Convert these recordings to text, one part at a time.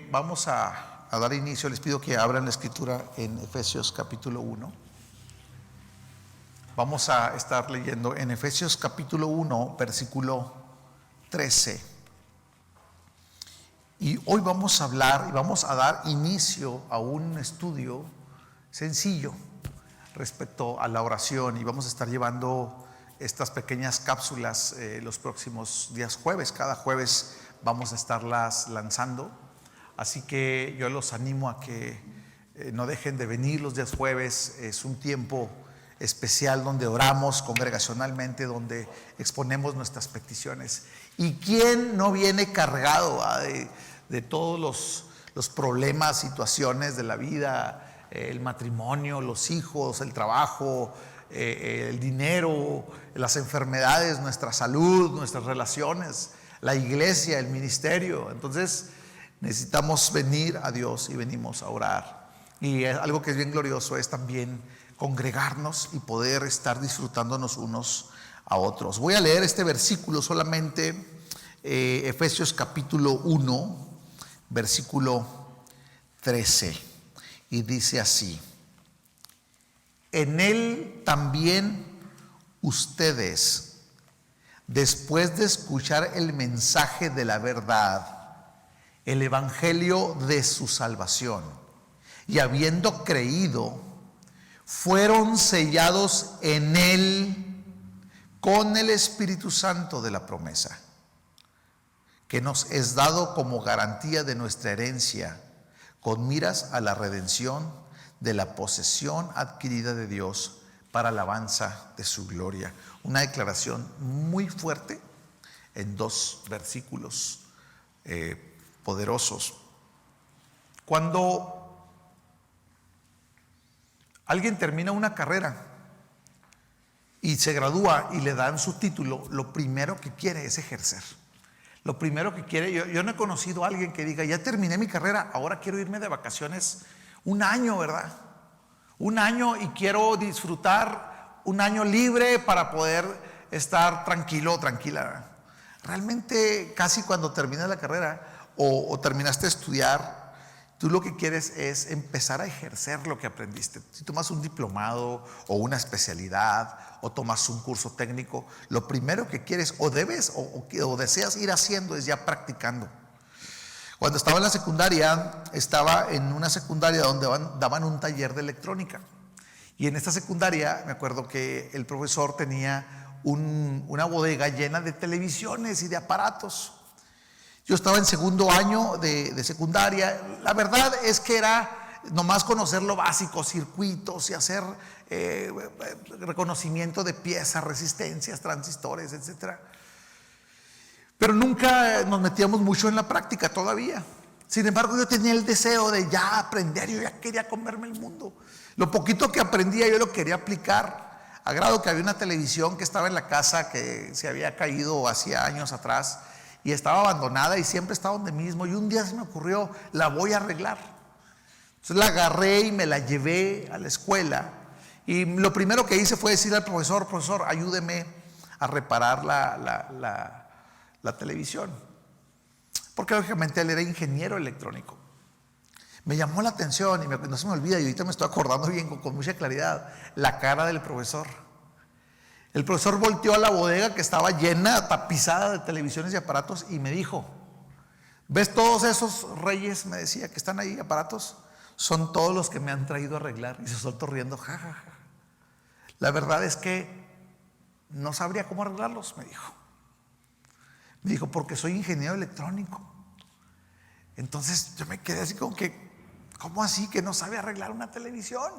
Vamos a dar inicio. Les pido que abran la escritura en Efesios capítulo 1. Vamos a estar leyendo en Efesios capítulo 1, versículo 13. Y hoy vamos a hablar y vamos a dar inicio a un estudio sencillo respecto a la oración. Y vamos a estar llevando estas pequeñas cápsulas los próximos días jueves. Cada jueves vamos a estarlas lanzando. Así que yo los animo a que no dejen de venir los días jueves. Es un tiempo especial donde oramos congregacionalmente, donde exponemos nuestras peticiones. ¿Y quién no viene cargado de todos los problemas, situaciones de la vida, el matrimonio, los hijos, el trabajo, el dinero, las enfermedades, nuestra salud, nuestras relaciones, la iglesia, el ministerio? Entonces necesitamos venir a Dios y venimos a orar. Y algo que es bien glorioso es también congregarnos y poder estar disfrutándonos unos a otros. Voy a leer este versículo solamente, Efesios capítulo 1, versículo 13, y dice así: en él también ustedes, después de escuchar el mensaje de la verdad, el evangelio de su salvación, y habiendo creído, fueron sellados en él con el Espíritu Santo de la promesa, que nos es dado como garantía de nuestra herencia, con miras a la redención de la posesión adquirida de Dios para alabanza de su gloria. Una declaración muy fuerte en dos versículos poderosos. Cuando alguien termina una carrera y se gradúa y le dan su título, lo primero que quiere es ejercer. Lo primero que quiere, yo no he conocido a alguien que diga: ya terminé mi carrera, ahora quiero irme de vacaciones un año, ¿verdad? Un año, y quiero disfrutar un año libre para poder estar tranquilo o tranquila, ¿verdad? Realmente casi cuando terminas la carrera o terminaste de estudiar, tú lo que quieres es empezar a ejercer lo que aprendiste. Si tomas un diplomado o una especialidad o tomas un curso técnico, lo primero que quieres o debes o deseas ir haciendo es ya practicando. Cuando estaba en la secundaria, estaba en una secundaria donde daban un taller de electrónica. Y en esta secundaria me acuerdo que el profesor tenía una bodega llena de televisiones y de aparatos. Yo estaba en segundo año de secundaria. La verdad es que era nomás conocer lo básico, circuitos y hacer reconocimiento de piezas, resistencias, transistores, etc. Pero nunca nos metíamos mucho en la práctica todavía. Sin embargo, yo tenía el deseo de ya aprender. Yo ya quería comerme el mundo. Lo poquito que aprendía yo lo quería aplicar, a grado que había una televisión que estaba en la casa que se había caído hacía años atrás y estaba abandonada y siempre estaba donde mismo. Y un día se me ocurrió: la voy a arreglar. Entonces la agarré y me la llevé a la escuela. Y lo primero que hice fue decirle al profesor: profesor, ayúdeme a reparar la televisión. Porque lógicamente él era ingeniero electrónico. Me llamó la atención y no se me olvida, y ahorita me estoy acordando bien con mucha claridad, la cara del profesor. El profesor volteó a la bodega que estaba llena, tapizada de televisiones y aparatos, y me dijo: ¿ves todos esos reyes? Me decía, que están ahí, aparatos. Son todos los que me han traído a arreglar. Y se soltó riendo, ja, ja, ja. La verdad es que no sabría cómo arreglarlos, me dijo. Me dijo: porque soy ingeniero electrónico. Entonces yo me quedé así como que: ¿cómo así que no sabe arreglar una televisión?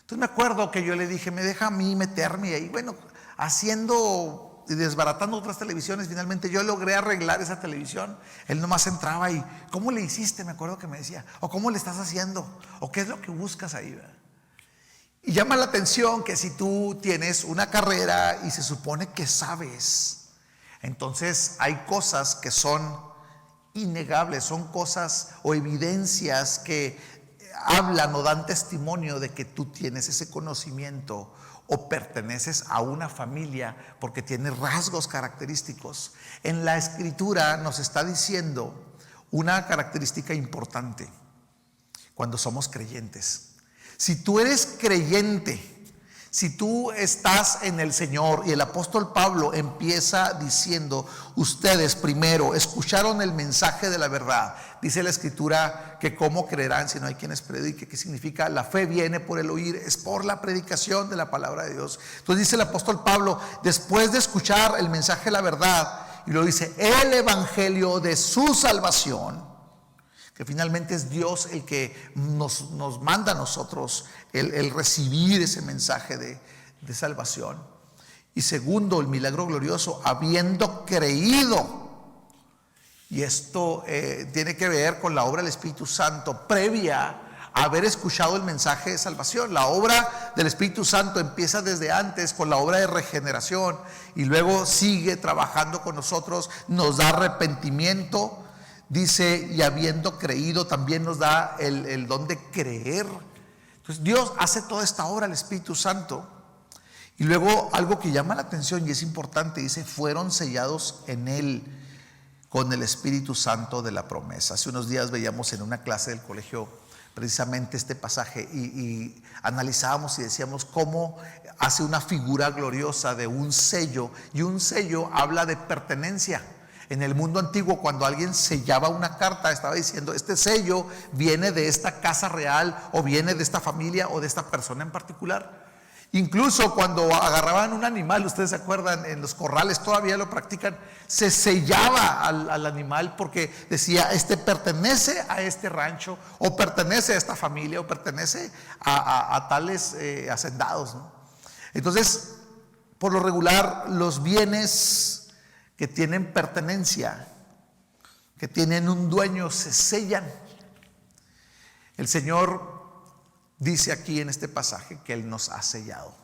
Entonces me acuerdo que yo le dije: me deja a mí meterme ahí. Bueno, haciendo y desbaratando otras televisiones, finalmente yo logré arreglar esa televisión. Él nomás entraba y: ¿cómo le hiciste? Me acuerdo que me decía: ¿o cómo le estás haciendo? ¿O qué es lo que buscas ahí? ¿Verdad? Y llama la atención que si tú tienes una carrera y se supone que sabes, entonces hay cosas que son innegables, son cosas o evidencias que hablan o dan testimonio de que tú tienes ese conocimiento o perteneces a una familia porque tienes rasgos característicos. En la escritura nos está diciendo una característica importante cuando somos creyentes. Si tú eres creyente, si tú estás en el Señor, y el apóstol Pablo empieza diciendo: ustedes primero escucharon el mensaje de la verdad. Dice la escritura que cómo creerán si no hay quienes predique. ¿Qué significa? La fe viene por el oír, es por la predicación de la palabra de Dios. Entonces dice el apóstol Pablo, después de escuchar el mensaje de la verdad, y lo dice, el evangelio de su salvación, que finalmente es Dios el que nos manda a nosotros el recibir ese mensaje de salvación. Y segundo, el milagro glorioso, habiendo creído. Y esto tiene que ver con la obra del Espíritu Santo previa a haber escuchado el mensaje de salvación. La obra del Espíritu Santo empieza desde antes con la obra de regeneración y luego sigue trabajando con nosotros, nos da arrepentimiento. Dice, y habiendo creído, también nos da el don de creer. Entonces Dios hace toda esta obra, el Espíritu Santo. Y luego algo que llama la atención y es importante, dice, fueron sellados en Él con el Espíritu Santo de la promesa. Hace unos días veíamos en una clase del colegio precisamente este pasaje y analizábamos y decíamos cómo hace una figura gloriosa de un sello, y un sello habla de pertenencia. En el mundo antiguo, cuando alguien sellaba una carta, estaba diciendo, este sello viene de esta casa real, o viene de esta familia, o de esta persona en particular. Incluso cuando agarraban un animal, ustedes se acuerdan, en los corrales todavía lo practican, se sellaba al animal porque decía, este pertenece a este rancho, o pertenece a esta familia, o pertenece a tales hacendados, ¿no? Entonces, por lo regular, los bienes que tienen pertenencia, que tienen un dueño, se sellan. El Señor dice aquí en este pasaje que Él nos ha sellado.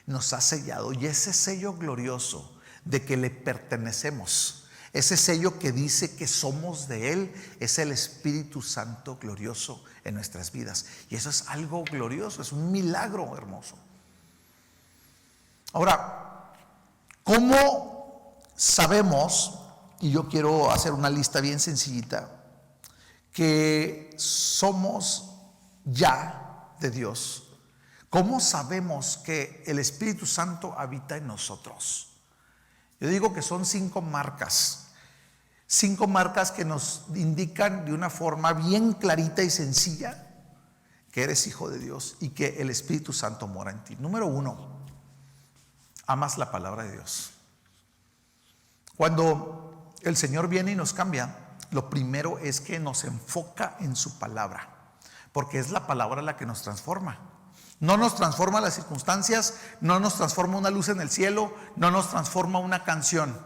Nos ha sellado, y ese sello glorioso de que le pertenecemos, ese sello que dice que somos de Él, es el Espíritu Santo glorioso en nuestras vidas. Y eso es algo glorioso, es un milagro hermoso. Ahora, ¿cómo sabemos? Y yo quiero hacer una lista bien sencillita, que somos ya de Dios. ¿Cómo sabemos que el Espíritu Santo habita en nosotros? Yo digo que son 5 marcas. 5 marcas que nos indican de una forma bien clarita y sencilla que eres hijo de Dios y que el Espíritu Santo mora en ti. Número 1, amas la palabra de Dios. Cuando el Señor viene y nos cambia, lo primero es que nos enfoca en su palabra, porque es la palabra la que nos transforma. No nos transforma las circunstancias, no nos transforma una luz en el cielo, no nos transforma una canción.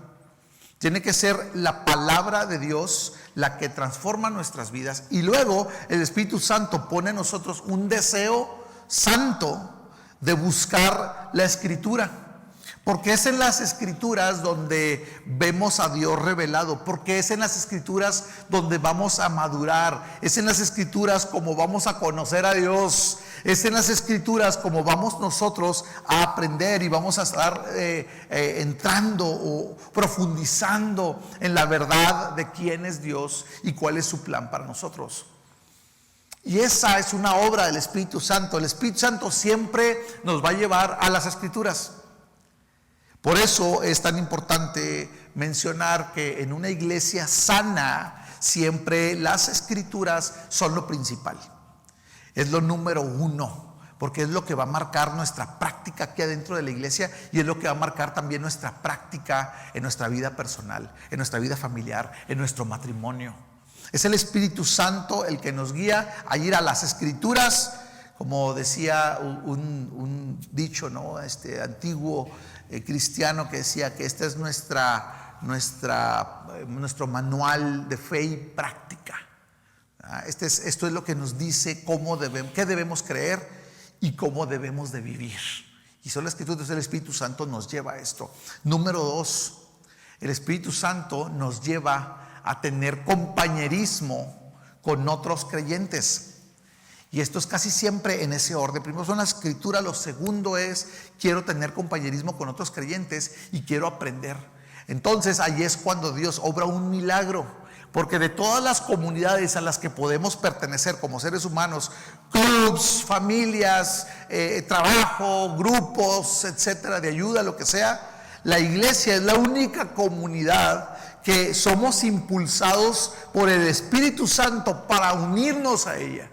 Tiene que ser la palabra de Dios la que transforma nuestras vidas, y luego el Espíritu Santo pone en nosotros un deseo santo de buscar la Escritura. Porque es en las Escrituras donde vemos a Dios revelado, porque es en las Escrituras donde vamos a madurar, es en las Escrituras como vamos a conocer a Dios, es en las Escrituras como vamos nosotros a aprender y vamos a estar entrando o profundizando en la verdad de quién es Dios y cuál es su plan para nosotros. Y esa es una obra del Espíritu Santo. El Espíritu Santo siempre nos va a llevar a las Escrituras. Por eso es tan importante mencionar que en una iglesia sana siempre las Escrituras son lo principal. Es lo número 1, porque es lo que va a marcar nuestra práctica aquí adentro de la iglesia, y es lo que va a marcar también nuestra práctica en nuestra vida personal, en nuestra vida familiar, en nuestro matrimonio. Es el Espíritu Santo el que nos guía a ir a las Escrituras, como decía un dicho, ¿no? Antiguo cristiano, que decía que este es nuestro manual de fe y práctica. Esto es lo que nos dice qué debemos creer y cómo debemos de vivir. Y son las Escrituras. El Espíritu Santo nos lleva a esto. Número 2, el Espíritu Santo nos lleva a tener compañerismo con otros creyentes. Y esto es casi siempre en ese orden. Primero son las Escrituras, lo segundo es quiero tener compañerismo con otros creyentes y quiero aprender. Entonces ahí es cuando Dios obra un milagro, Porque de todas las comunidades a las que podemos pertenecer como seres humanos, clubs, familias, trabajo, grupos, etcétera, de ayuda, lo que sea, la iglesia es la única comunidad que somos impulsados por el Espíritu Santo para unirnos a ella.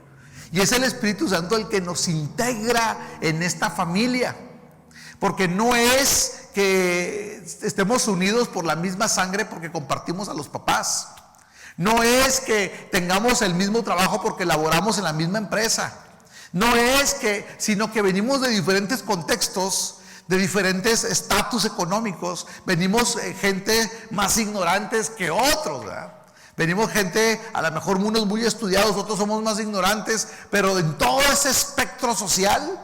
Y es el Espíritu Santo el que nos integra en esta familia. Porque no es que estemos unidos por la misma sangre porque compartimos a los papás. No es que tengamos el mismo trabajo porque laboramos en la misma empresa. No es que, sino que venimos de diferentes contextos, de diferentes estatus económicos. Venimos gente más ignorantes que otros, ¿verdad? Venimos gente, a lo mejor unos muy estudiados, otros somos más ignorantes, pero en todo ese espectro social,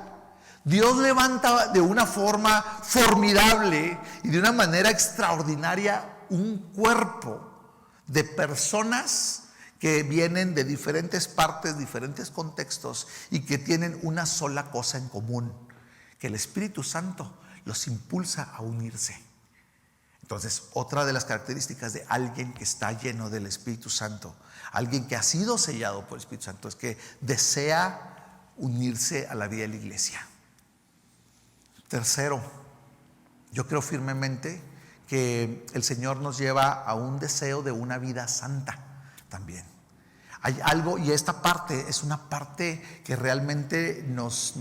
Dios levanta de una forma formidable y de una manera extraordinaria un cuerpo de personas que vienen de diferentes partes, diferentes contextos y que tienen una sola cosa en común, que el Espíritu Santo los impulsa a unirse. Entonces, otra de las características de alguien que está lleno del Espíritu Santo, alguien que ha sido sellado por el Espíritu Santo, es que desea unirse a la vida de la iglesia. Tercero, yo creo firmemente que el Señor nos lleva a un deseo de una vida santa también. Hay algo, y esta parte es una parte que realmente nos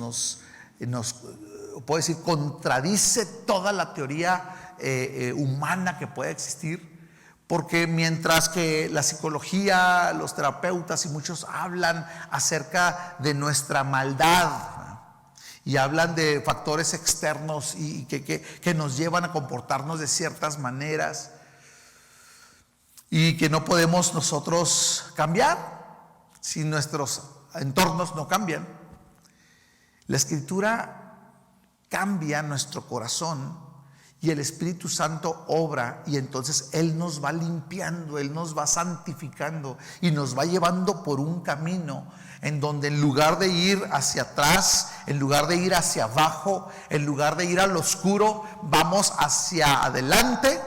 puedo decir, contradice toda la teoría humana que puede existir, porque mientras que la psicología, los terapeutas y muchos hablan acerca de nuestra maldad, ¿no? Y hablan de factores externos y que nos llevan a comportarnos de ciertas maneras y que no podemos nosotros cambiar si nuestros entornos no cambian. La Escritura cambia nuestro corazón y el Espíritu Santo obra, y entonces Él nos va limpiando, Él nos va santificando y nos va llevando por un camino en donde, en lugar de ir hacia atrás, en lugar de ir hacia abajo, en lugar de ir al oscuro, vamos hacia adelante,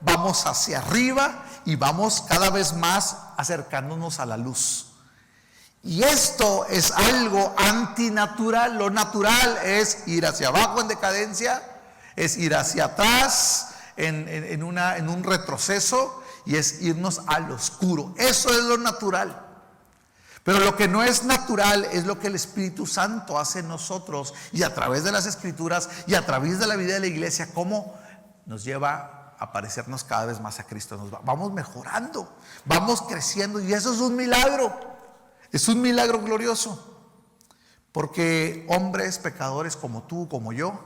vamos hacia arriba y vamos cada vez más acercándonos a la luz. Y esto es algo antinatural. Lo natural es ir hacia abajo en decadencia, es ir hacia atrás en un retroceso, y es irnos al oscuro. Eso es lo natural. Pero lo que no es natural es lo que el Espíritu Santo hace en nosotros, y a través de las Escrituras y a través de la vida de la iglesia, cómo nos lleva a parecernos cada vez más a Cristo. Vamos mejorando, vamos creciendo, y eso es un milagro. Es un milagro glorioso, porque hombres pecadores como tú, como yo,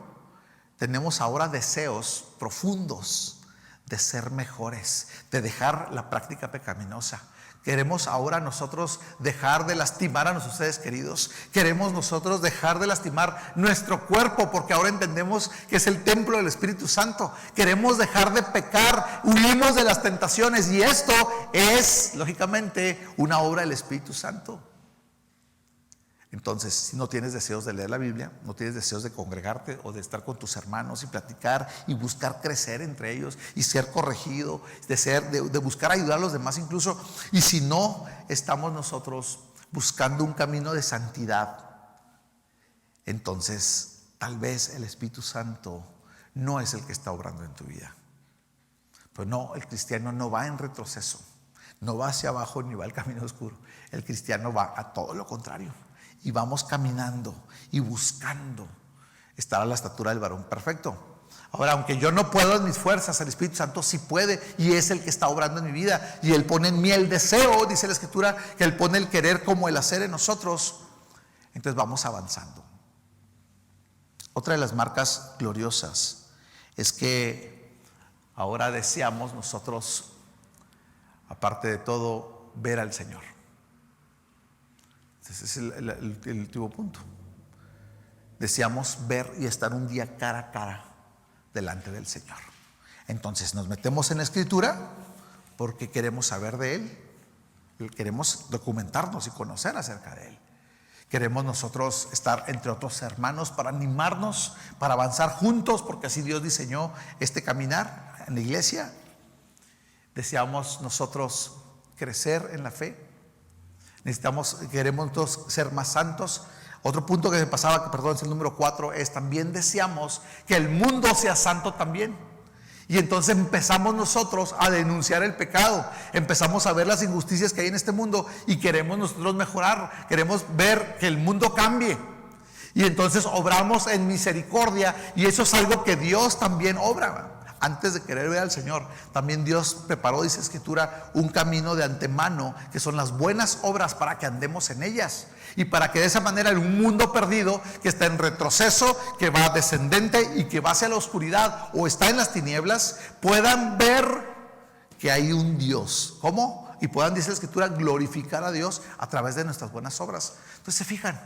tenemos ahora deseos profundos de ser mejores, de dejar la práctica pecaminosa. Queremos ahora nosotros dejar de lastimar a nuestros seres queridos. Queremos nosotros dejar de lastimar nuestro cuerpo, porque ahora entendemos que es el templo del Espíritu Santo. Queremos dejar de pecar, huimos de las tentaciones, y esto es, lógicamente, una obra del Espíritu Santo. Entonces, si no tienes deseos de leer la Biblia, no tienes deseos de congregarte o de estar con tus hermanos y platicar y buscar crecer entre ellos y ser corregido, de buscar ayudar a los demás incluso, y si no estamos nosotros buscando un camino de santidad, entonces tal vez el Espíritu Santo no es el que está obrando en tu vida. Pero no, el cristiano no va en retroceso, no va hacia abajo ni va al camino oscuro. El cristiano va a todo lo contrario. Y vamos caminando y buscando estar a la estatura del varón perfecto. Ahora, aunque yo no puedo en mis fuerzas, el Espíritu Santo sí puede, y es el que está obrando en mi vida. Y Él pone en mí el deseo, dice la Escritura, que Él pone el querer como el hacer en nosotros. Entonces vamos avanzando. Otra de las marcas gloriosas es que ahora deseamos nosotros, aparte de todo, ver al Señor. Ese es el último punto. Deseamos ver y estar un día cara a cara delante del Señor. Entonces nos metemos en la Escritura porque queremos saber de Él, queremos documentarnos y conocer acerca de Él. Queremos nosotros estar entre otros hermanos para animarnos, para avanzar juntos, porque así Dios diseñó este caminar en la iglesia. Deseamos nosotros crecer en la fe. Queremos entonces ser más santos. Otro punto que me pasaba, que perdón, es el número 4, es también deseamos que el mundo sea santo también. Y entonces empezamos nosotros a denunciar el pecado, empezamos a ver las injusticias que hay en este mundo y queremos nosotros mejorar, queremos ver que el mundo cambie. Y entonces obramos en misericordia, y eso es algo que Dios también obra. Antes de querer ver al Señor, también Dios preparó, dice Escritura, un camino de antemano, que son las buenas obras, para que andemos en ellas. Y para que de esa manera en un mundo perdido, que está en retroceso, que va descendente y que va hacia la oscuridad o está en las tinieblas, puedan ver que hay un Dios. ¿Cómo? Y puedan, dice la Escritura, glorificar a Dios a través de nuestras buenas obras. Entonces se fijan,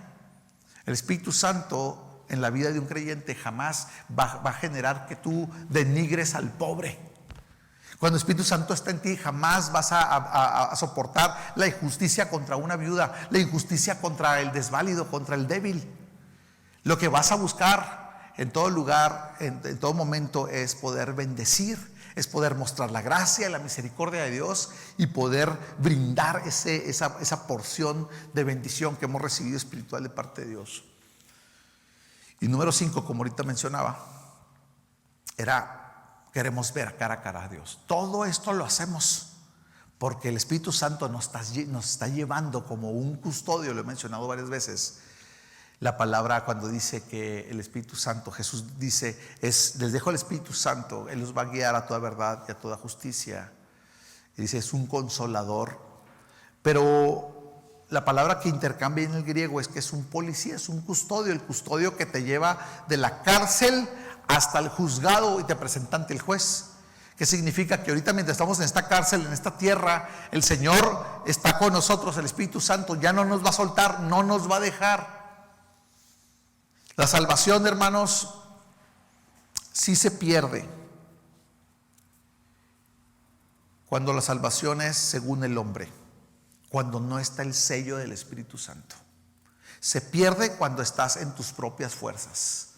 el Espíritu Santo en la vida de un creyente jamás va a generar que tú denigres al pobre. Cuando el Espíritu Santo está en ti, jamás vas a soportar la injusticia contra una viuda, la injusticia contra el desválido, contra el débil. Lo que vas a buscar en todo lugar, en todo momento, es poder bendecir, es poder mostrar la gracia, la misericordia de Dios y poder brindar esa porción de bendición que hemos recibido espiritual de parte de Dios. Y número 5, como ahorita mencionaba, queremos ver cara a cara a Dios. Todo esto lo hacemos porque el Espíritu Santo nos está llevando como un custodio. Lo he mencionado varias veces. La palabra cuando dice que el Espíritu Santo, Jesús dice, les dejo el Espíritu Santo, Él los va a guiar a toda verdad y a toda justicia. Y dice, es un consolador. Pero la palabra que intercambia en el griego es que es un policía, es un custodio, el custodio que te lleva de la cárcel hasta el juzgado y te presenta ante el juez. ¿Qué significa? Que ahorita, mientras estamos en esta cárcel, en esta tierra, el Señor está con nosotros, el Espíritu Santo ya no nos va a soltar, no nos va a dejar. La salvación, hermanos, sí se pierde cuando la salvación es según el hombre, cuando no está el sello del Espíritu Santo. Se pierde cuando estás en tus propias fuerzas.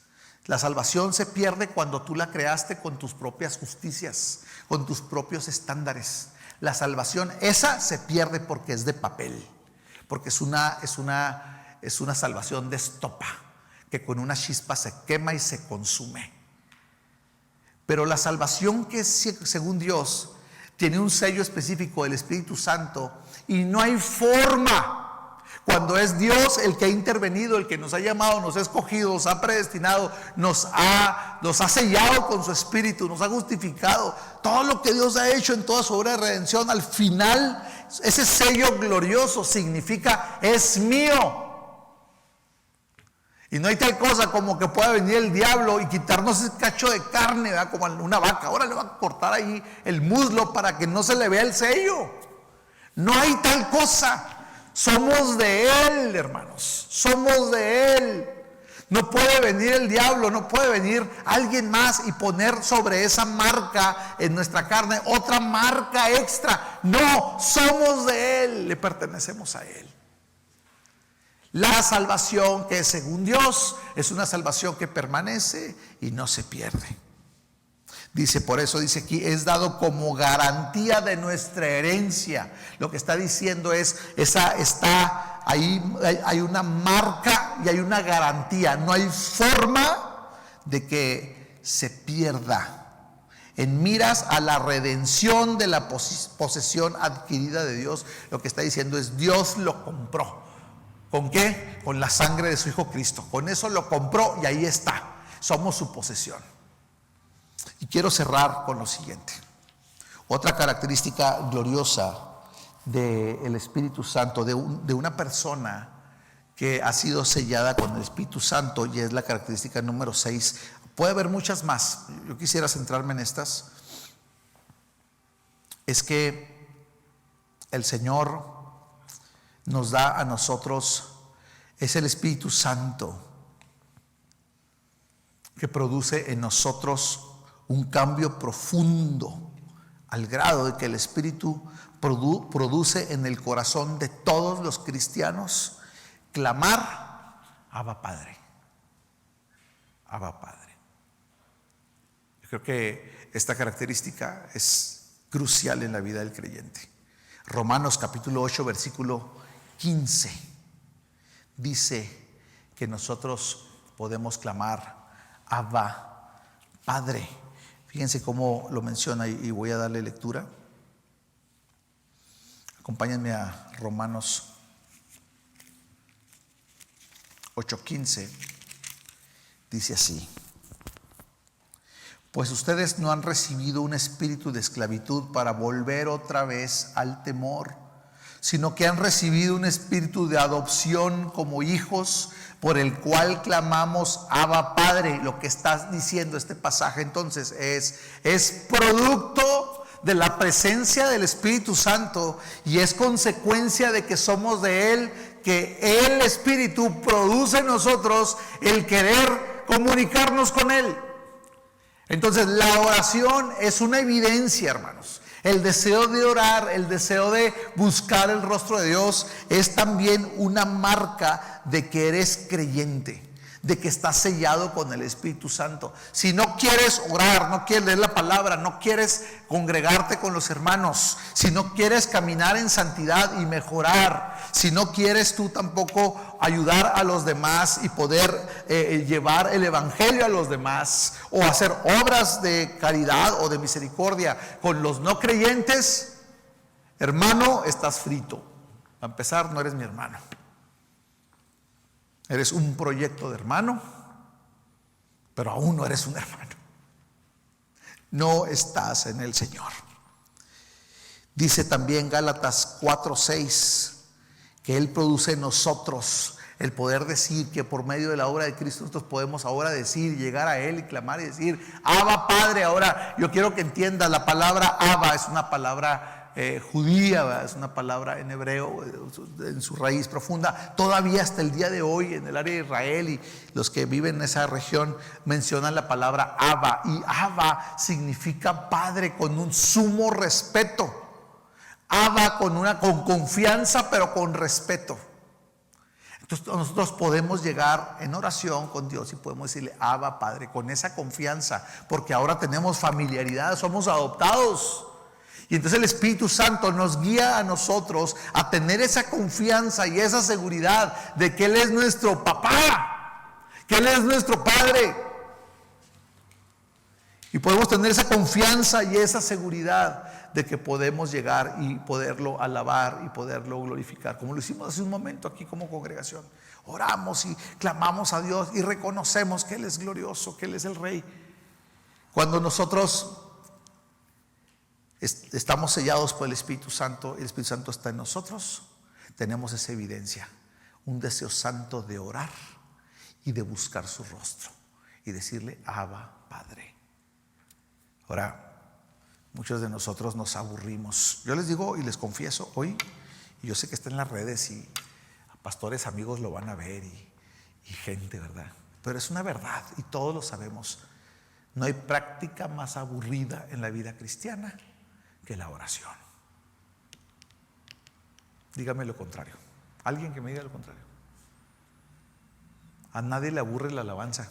La salvación se pierde cuando tú la creaste con tus propias justicias, con tus propios estándares. La salvación esa se pierde porque es de papel, porque es una salvación de estopa, que con una chispa se quema y se consume. Pero la salvación que es según Dios tiene un sello específico del Espíritu Santo, y no hay forma. Cuando es Dios el que ha intervenido, el que nos ha llamado, nos ha escogido, nos ha predestinado, nos ha sellado con su Espíritu, nos ha justificado, todo lo que Dios ha hecho en toda su obra de redención, al final ese sello glorioso significa es mío. Y no hay tal cosa como que pueda venir el diablo y quitarnos ese cacho de carne, ¿verdad? Como una vaca. Ahora le va a cortar ahí el muslo para que no se le vea el sello. No hay tal cosa. Somos de Él, hermanos. Somos de Él. No puede venir el diablo, no puede venir alguien más y poner sobre esa marca en nuestra carne otra marca extra. No, somos de Él, le pertenecemos a Él. La salvación que es según Dios es una salvación que permanece y no se pierde. Dice, por eso dice aquí, es dado como garantía de nuestra herencia. Lo que está diciendo es, hay una marca y hay una garantía. No hay forma de que se pierda. En miras a la redención de la posesión adquirida de Dios, lo que está diciendo es, Dios lo compró. ¿Con qué? Con la sangre de su Hijo Cristo. Con eso lo compró y ahí está. Somos su posesión. Y quiero cerrar con lo siguiente. Otra característica gloriosa del Espíritu Santo, de una persona que ha sido sellada con el Espíritu Santo, y es la característica número 6. Puede haber muchas más. Yo quisiera centrarme en estas. Es que el Señor nos da a nosotros, es el Espíritu Santo que produce en nosotros un cambio profundo, al grado de que el Espíritu produce en el corazón de todos los cristianos clamar, Abba Padre, Abba Padre. Yo creo que esta característica es crucial en la vida del creyente. Romanos capítulo 8, versículo 15, dice que nosotros podemos clamar Abba, Padre. Fíjense cómo lo menciona y voy a darle lectura. Acompáñenme a Romanos 8:15. Dice así: pues ustedes no han recibido un espíritu de esclavitud para volver otra vez al temor, sino que han recibido un espíritu de adopción como hijos, por el cual clamamos Abba, Padre. Lo que está diciendo este pasaje entonces es producto de la presencia del Espíritu Santo y es consecuencia de que somos de Él, que el Espíritu produce en nosotros el querer comunicarnos con Él. Entonces la oración es una evidencia, hermanos. El deseo de orar, el deseo de buscar el rostro de Dios es también una marca de que eres creyente, de que estás sellado con el Espíritu Santo. Si no quieres orar, no quieres leer la palabra, no quieres congregarte con los hermanos, si no quieres caminar en santidad y mejorar, si no quieres tú tampoco ayudar a los demás y poder llevar el evangelio a los demás, o hacer obras de caridad o de misericordia con los no creyentes, hermano, estás frito. Para empezar, no eres mi hermano. Eres un proyecto de hermano, pero aún no eres un hermano. No estás en el Señor. Dice también Gálatas 4:6 que Él produce en nosotros el poder decir que por medio de la obra de Cristo nosotros podemos ahora decir, llegar a Él y clamar y decir Abba, Padre. Ahora yo quiero que entiendas, la palabra Abba es una palabra judía, ¿verdad? Es una palabra en hebreo, en su raíz profunda. Todavía hasta el día de hoy en el área de Israel y los que viven en esa región mencionan la palabra Abba, y Abba significa padre con un sumo respeto. Abba con confianza, pero con respeto. Entonces nosotros podemos llegar en oración con Dios y podemos decirle Abba, Padre, con esa confianza, porque ahora tenemos familiaridad, somos adoptados. Y entonces el Espíritu Santo nos guía a nosotros a tener esa confianza y esa seguridad de que Él es nuestro papá, que Él es nuestro Padre. Y podemos tener esa confianza y esa seguridad de que podemos llegar y poderlo alabar y poderlo glorificar, como lo hicimos hace un momento aquí como congregación. Oramos y clamamos a Dios y reconocemos que Él es glorioso, que Él es el Rey. Cuando nosotros estamos sellados por el Espíritu Santo, el Espíritu Santo está en nosotros, tenemos esa evidencia, un deseo santo de orar y de buscar su rostro y decirle Abba, Padre. Ahora, muchos de nosotros nos aburrimos. Yo les digo y les confieso hoy, y yo sé que está en las redes y pastores amigos lo van a ver y gente, ¿verdad? Pero es una verdad y todos lo sabemos. No hay práctica más aburrida en la vida cristiana que la oración. Dígame lo contrario. Alguien que me diga lo contrario. A nadie le aburre la alabanza.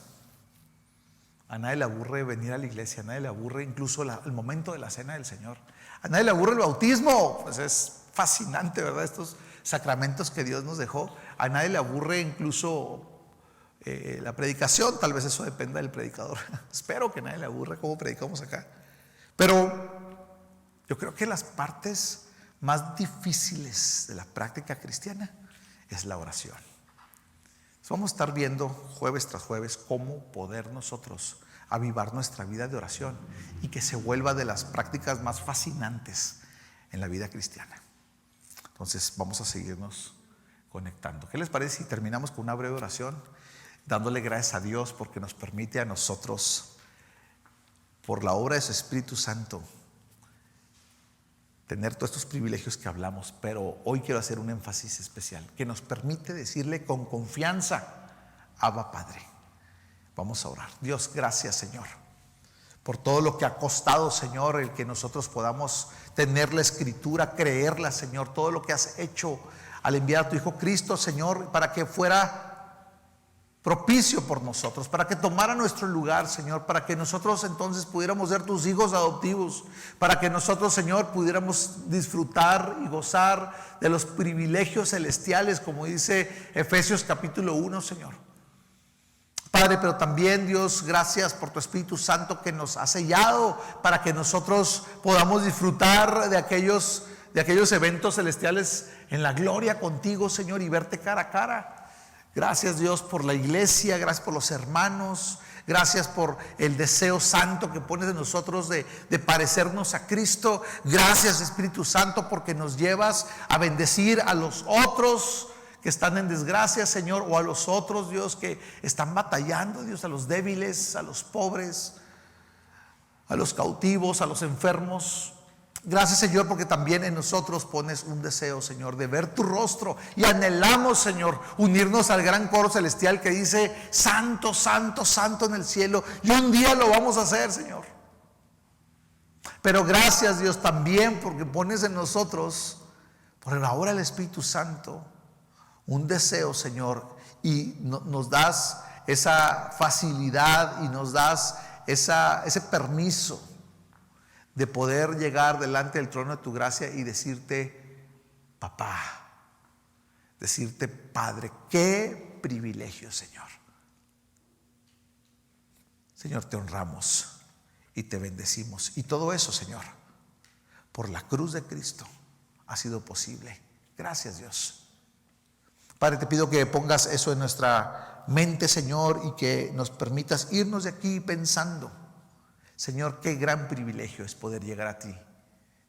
A nadie le aburre venir a la iglesia. A nadie le aburre incluso el momento de la cena del Señor. A nadie le aburre el bautismo. Pues es fascinante, ¿verdad? Estos sacramentos que Dios nos dejó. A nadie le aburre incluso la predicación. Tal vez eso dependa del predicador. Espero que a nadie le aburra cómo predicamos acá. Pero yo creo que las partes más difíciles de la práctica cristiana es la oración. Vamos a estar viendo jueves tras jueves cómo poder nosotros avivar nuestra vida de oración y que se vuelva de las prácticas más fascinantes en la vida cristiana. Entonces vamos a seguirnos conectando. ¿Qué les parece si terminamos con una breve oración dándole gracias a Dios porque nos permite a nosotros, por la obra de su Espíritu Santo, tener todos estos privilegios que hablamos? Pero hoy quiero hacer un énfasis especial que nos permite decirle con confianza Abba, Padre. Vamos a orar. Dios, gracias, Señor, por todo lo que ha costado, Señor, el que nosotros podamos tener la Escritura, creerla, Señor, todo lo que has hecho al enviar a tu Hijo Cristo, Señor, para que fuera propicio por nosotros, para que tomara nuestro lugar, Señor, para que nosotros entonces pudiéramos ser tus hijos adoptivos, para que nosotros, Señor, pudiéramos disfrutar y gozar de los privilegios celestiales, como dice Efesios capítulo 1, Señor. Padre, pero también, Dios, gracias por tu Espíritu Santo que nos ha sellado para que nosotros podamos disfrutar de aquellos eventos celestiales en la gloria contigo, Señor, y verte cara a cara. Gracias, Dios, por la iglesia, gracias por los hermanos, gracias por el deseo santo que pones en nosotros de parecernos a Cristo. Gracias, Espíritu Santo, porque nos llevas a bendecir a los otros que están en desgracia, Señor, o a los otros, Dios, que están batallando, Dios, a los débiles, a los pobres, a los cautivos, a los enfermos. Gracias, Señor, porque también en nosotros pones un deseo, Señor, de ver tu rostro. Y anhelamos, Señor, unirnos al gran coro celestial que dice: santo, santo, santo en el cielo. Y un día lo vamos a hacer, Señor. Pero gracias, Dios, también porque pones en nosotros, por ahora el Espíritu Santo, un deseo, Señor. Y nos das esa facilidad y nos das ese permiso de poder llegar delante del trono de tu gracia y decirte: papá, decirte Padre. Qué privilegio, Señor. Señor, te honramos y te bendecimos. Y todo eso, Señor, por la cruz de Cristo ha sido posible. Gracias, Dios. Padre, te pido que pongas eso en nuestra mente, Señor, y que nos permitas irnos de aquí pensando: Señor, qué gran privilegio es poder llegar a ti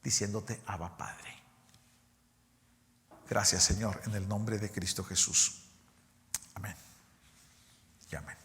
diciéndote Abba, Padre. Gracias, Señor, en el nombre de Cristo Jesús. Amén y amén.